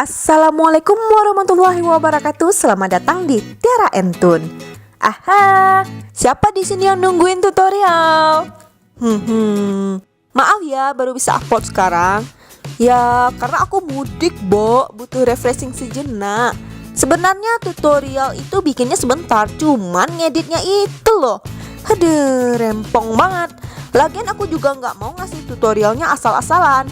Assalamualaikum warahmatullahi wabarakatuh. Selamat datang di Tiara Entun. Aha, siapa di sini yang nungguin tutorial? Maaf ya, baru bisa upload sekarang. Ya, karena aku mudik, Bo, butuh refreshing sejenak. Sebenarnya tutorial itu bikinnya sebentar, cuman ngeditnya itu loh. Aduh, rempong banget. Lagian aku juga nggak mau ngasih tutorialnya asal-asalan.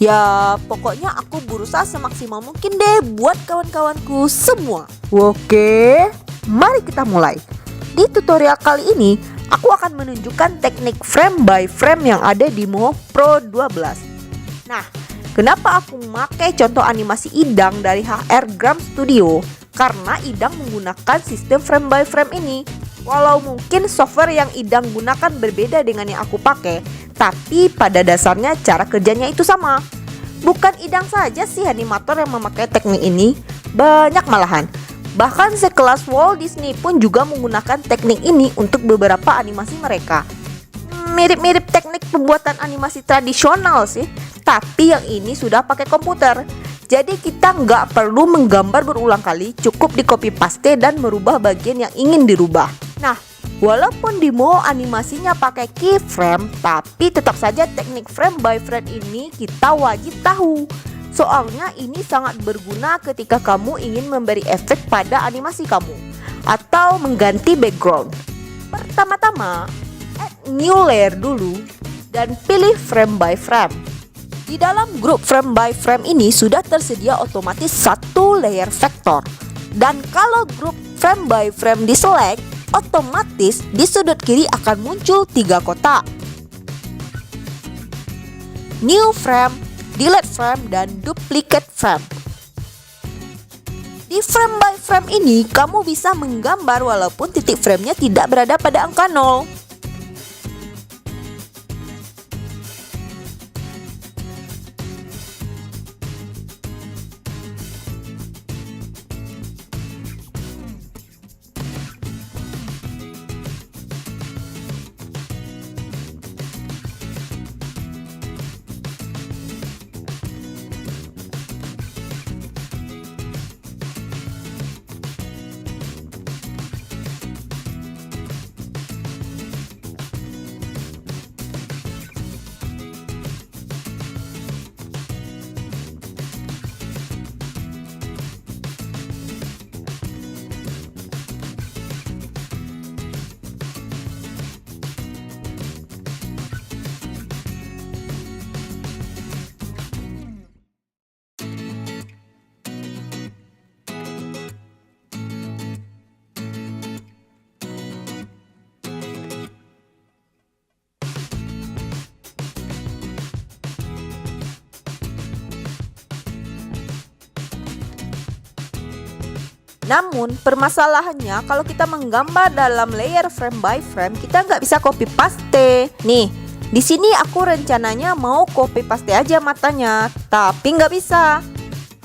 Ya, pokoknya aku berusaha semaksimal mungkin deh buat kawan-kawanku semua. Oke, mari kita mulai. Di tutorial kali ini, aku akan menunjukkan teknik frame by frame yang ada di Moho Pro 12. Nah, kenapa aku memakai contoh animasi Idang dari HR Gram Studio? Karena Idang menggunakan sistem frame by frame ini. Walau mungkin software yang Idang gunakan berbeda dengan yang aku pakai, tapi pada dasarnya cara kerjanya itu sama. Bukan Idang saja sih animator yang memakai teknik ini, banyak malahan. Bahkan sekelas Walt Disney pun juga menggunakan teknik ini untuk beberapa animasi mereka. Mirip-mirip teknik pembuatan animasi tradisional sih, tapi yang ini sudah pakai komputer. Jadi kita nggak perlu menggambar berulang kali, cukup di copy paste dan merubah bagian yang ingin dirubah. Nah, walaupun di Moho animasinya pakai keyframe, tapi tetap saja teknik frame by frame ini kita wajib tahu. Soalnya ini sangat berguna ketika kamu ingin memberi efek pada animasi kamu atau mengganti background. Pertama-tama, add new layer dulu dan pilih frame by frame. Di dalam grup frame by frame ini sudah tersedia otomatis satu layer vektor. Dan kalau grup frame by frame di-select, otomatis di sudut kiri akan muncul 3 kotak. New frame, delete frame, dan duplicate frame. Di frame by frame ini kamu bisa menggambar walaupun titik framenya tidak berada pada angka 0. Namun permasalahannya kalau kita menggambar dalam layer frame by frame, kita nggak bisa copy paste. Nih, di sini aku rencananya mau copy paste aja matanya, tapi nggak bisa.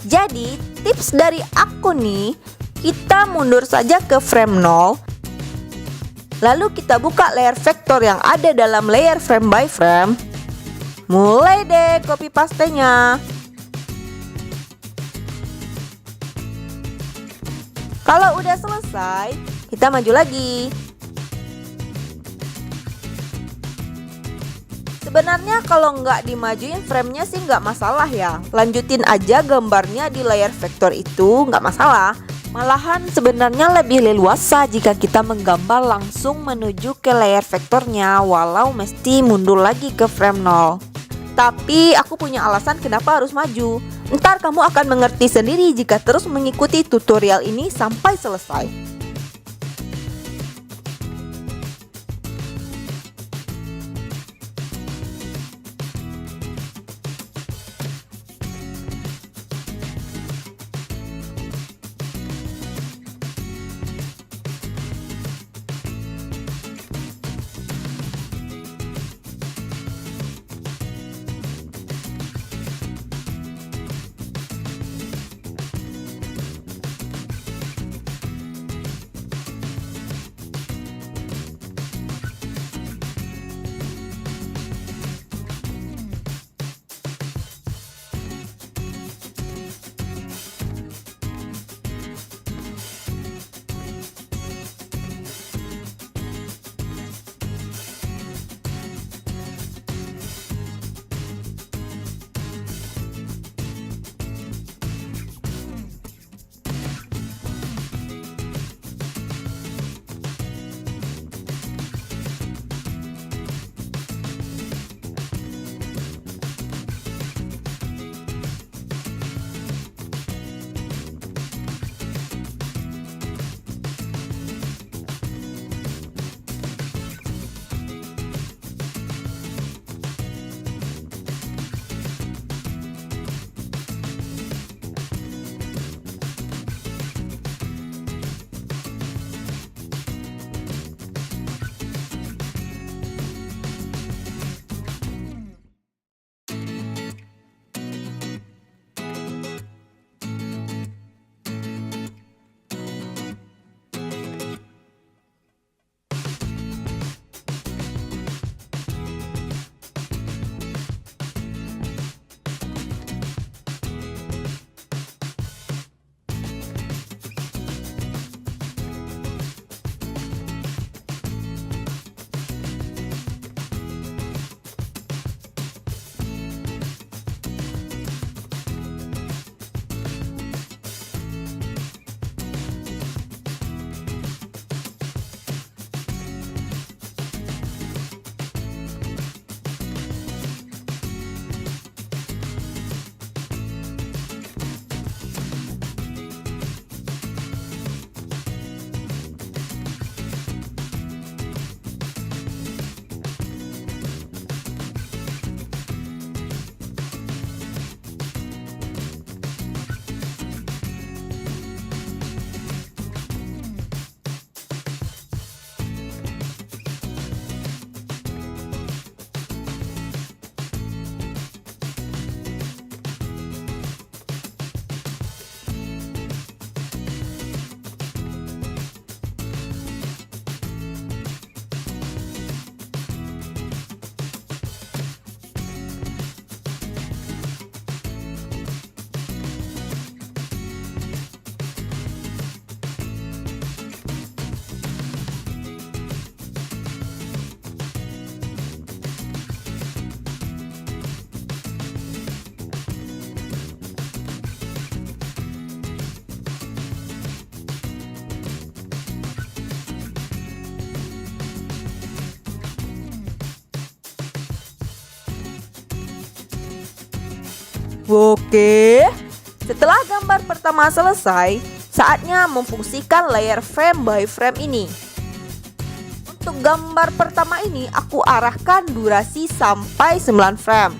Jadi tips dari aku nih, kita mundur saja ke frame 0. Lalu kita buka layer vektor yang ada dalam layer frame by frame. Mulai deh copy pastenya. Kalau udah selesai, kita maju lagi. Sebenarnya kalau nggak dimajuin framenya sih nggak masalah ya. Lanjutin aja gambarnya di layer vektor itu nggak masalah. Malahan sebenarnya lebih leluasa jika kita menggambar langsung menuju ke layer vektornya, walau mesti mundur lagi ke frame 0. Tapi aku punya alasan kenapa harus maju. Ntar kamu akan mengerti sendiri jika terus mengikuti tutorial ini sampai selesai. Oke, setelah gambar pertama selesai, saatnya memfungsikan layer frame by frame ini. Untuk gambar pertama ini aku arahkan durasi sampai 9 frame.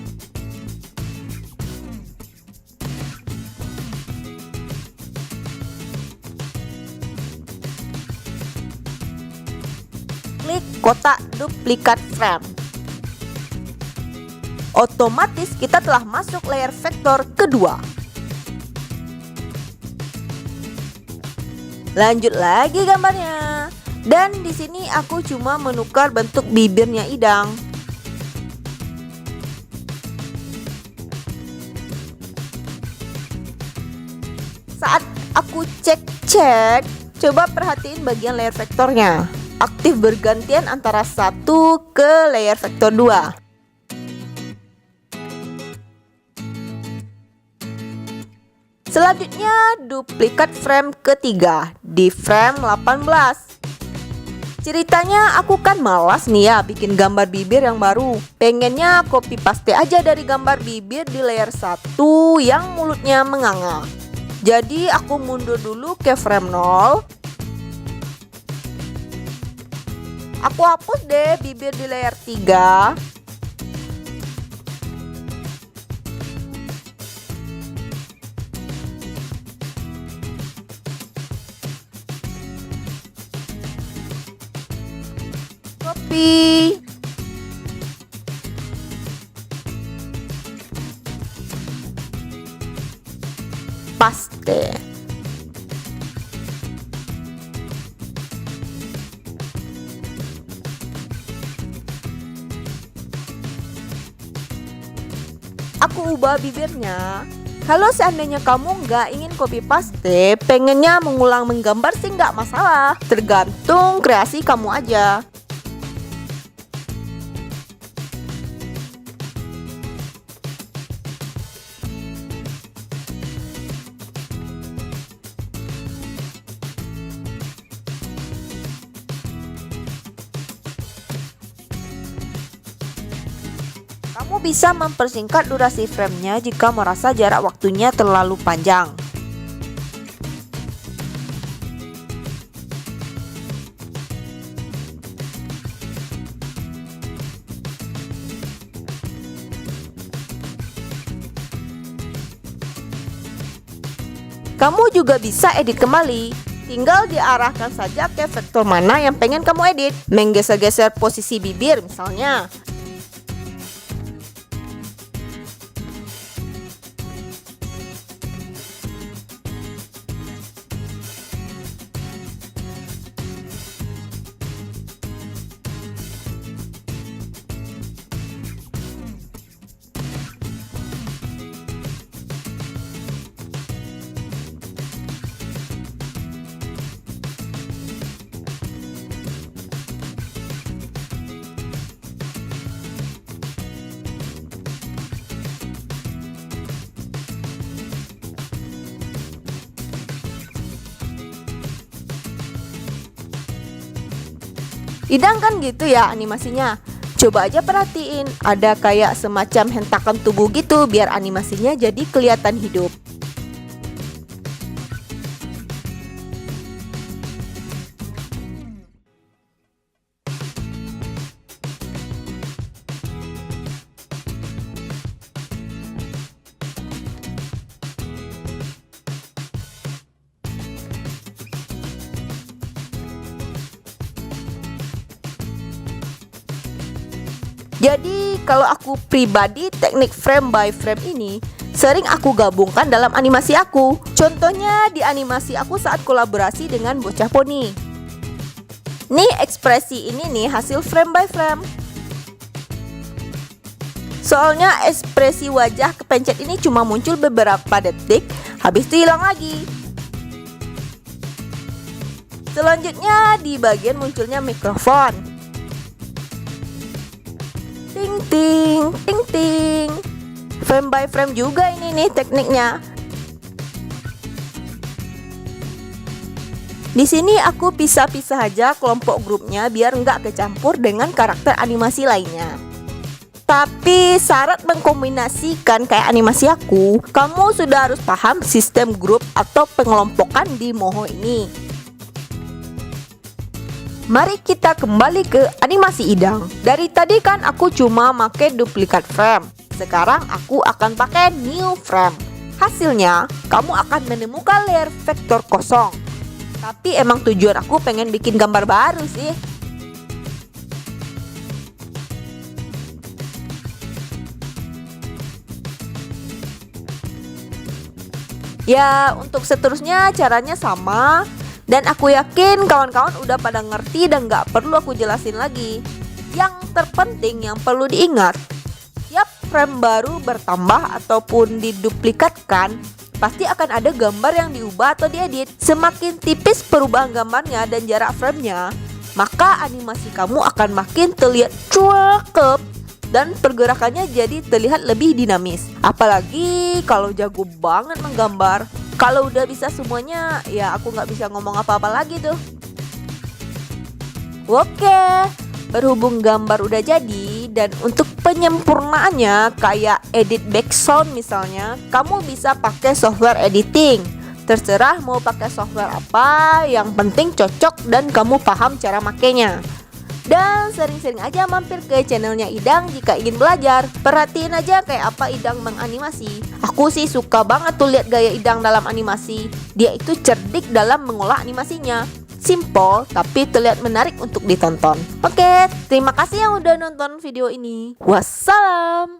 Klik kotak duplikat frame. Otomatis kita telah masuk layer vektor kedua. Lanjut lagi gambarnya. Dan di sini aku cuma menukar bentuk bibirnya Idang. Saat aku cek, coba perhatiin bagian layer vektornya. Aktif bergantian antara satu ke layer vektor 2. Selanjutnya duplikat frame ketiga di frame 18. Ceritanya aku kan malas nih ya bikin gambar bibir yang baru. Pengennya copy paste aja dari gambar bibir di layer 1 yang mulutnya menganga. Jadi aku mundur dulu ke frame 0. Aku hapus deh bibir di layer 3. Copy. Paste. Aku ubah bibirnya. Kalau seandainya kamu nggak ingin copy paste, pengennya mengulang menggambar sih nggak masalah. Tergantung kreasi kamu aja. Kamu bisa mempersingkat durasi framenya jika merasa jarak waktunya terlalu panjang. Kamu juga bisa edit kembali. Tinggal diarahkan saja ke vektor mana yang pengen kamu edit. Menggeser-geser posisi bibir misalnya. Idang kan gitu ya animasinya. Coba aja perhatiin, ada kayak semacam hentakan tubuh gitu biar animasinya jadi kelihatan hidup. Jadi kalau aku pribadi teknik frame by frame ini sering aku gabungkan dalam animasi aku. Contohnya di animasi aku saat kolaborasi dengan bocah poni. Nih ekspresi ini nih hasil frame by frame. Soalnya ekspresi wajah kepencet ini cuma muncul beberapa detik, habis itu hilang lagi. Selanjutnya di bagian munculnya mikrofon. Ting ting, ting ting. Frame by frame juga ini nih tekniknya. Di sini aku pisah-pisah aja kelompok grupnya biar nggak kecampur dengan karakter animasi lainnya. Tapi syarat mengkombinasikan kayak animasi aku, kamu sudah harus paham sistem grup atau pengelompokan di Moho ini. Mari kita kembali ke animasi Idang. Dari tadi kan aku cuma pakai duplikat frame. Sekarang aku akan pakai new frame. Hasilnya, kamu akan menemukan layer vektor kosong. Tapi emang tujuan aku pengen bikin gambar baru sih. Ya, untuk seterusnya caranya sama. Dan aku yakin kawan-kawan udah pada ngerti dan gak perlu aku jelasin lagi. Yang terpenting yang perlu diingat, tiap frame baru bertambah ataupun diduplikatkan, pasti akan ada gambar yang diubah atau diedit. Semakin tipis perubahan gambarnya dan jarak framenya, maka animasi kamu akan makin terlihat cakep dan pergerakannya jadi terlihat lebih dinamis. Apalagi kalau jago banget menggambar. Kalau udah bisa semuanya, ya aku nggak bisa ngomong apa-apa lagi tuh. Oke, berhubung gambar udah jadi, dan untuk penyempurnaannya kayak edit background misalnya, kamu bisa pakai software editing. Terserah mau pakai software apa, yang penting cocok dan kamu paham cara makainya. Dan sering-sering aja mampir ke channelnya Idang jika ingin belajar. Perhatiin aja kayak apa Idang menganimasi. Aku sih suka banget tuh lihat gaya Idang dalam animasi. Dia itu cerdik dalam mengolah animasinya. Simple tapi terlihat menarik untuk ditonton. Oke, terima kasih yang udah nonton video ini. Wassalam.